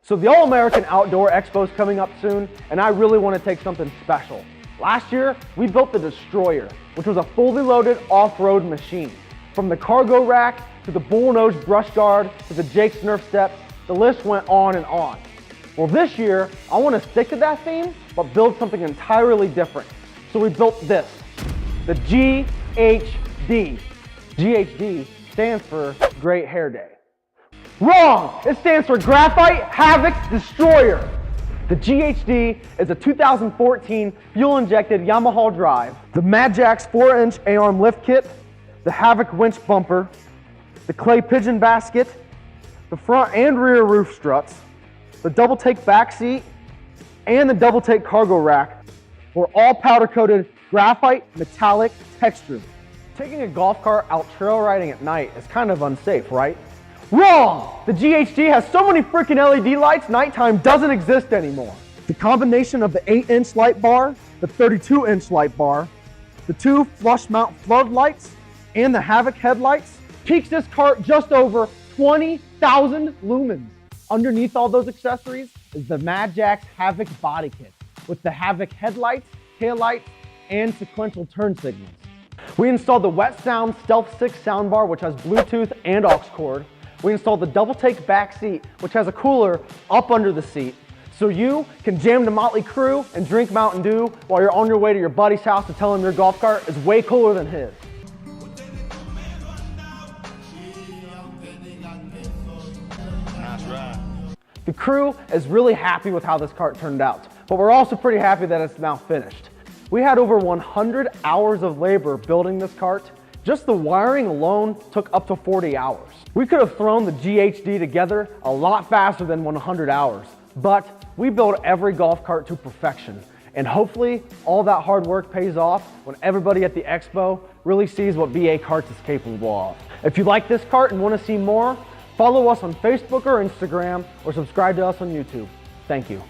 So the All American Outdoor Expo is coming up soon, and I really want to take something special. Last year, we built the Destroyer, which was a fully loaded off-road machine. From the cargo rack, to the bullnose brush guard, to the Jake's Nerf steps, the list went on and on. Well, this year, I want to stick to that theme, but build something entirely different. So we built this, the G.H.D. G.H.D. stands for Great Hair Day. Wrong! It stands for Graphite Havoc Destroyer. The G.H.D. is a 2014 fuel injected Yamaha drive, the Madjax 4-inch A-arm lift kit, the Havoc winch bumper, the clay pigeon basket, the front and rear roof struts, the double take back seat, and the double take cargo rack were all powder coated Graphite Metallic Texture. Taking a golf cart out trail riding at night is kind of unsafe, right? Wrong! The G.H.D. has so many freaking LED lights, nighttime doesn't exist anymore. The combination of the 8-inch light bar, the 32-inch light bar, the 2 flush mount floodlights, and the Havoc headlights peaks this cart just over 20,000 lumens. Underneath all those accessories is the Madjax Havoc body kit with the Havoc headlights, taillights, and sequential turn signals. We installed the Wet Sound Stealth 6 soundbar, which has Bluetooth and aux cord. We installed the double take back seat, which has a cooler up under the seat, so you can jam to Motley Crue and drink Mountain Dew while you're on your way to your buddy's house to tell him your golf cart is way cooler than his. That's right. The crew is really happy with how this cart turned out, but we're also pretty happy that it's now finished. We had over 100 hours of labor building this cart. Just the wiring alone took up to 40 hours. We could have thrown the G.H.D. together a lot faster than 100 hours, but we built every golf cart to perfection. And hopefully all that hard work pays off when everybody at the expo really sees what BA Carts is capable of. If you like this cart and want to see more, follow us on Facebook or Instagram, or subscribe to us on YouTube. Thank you.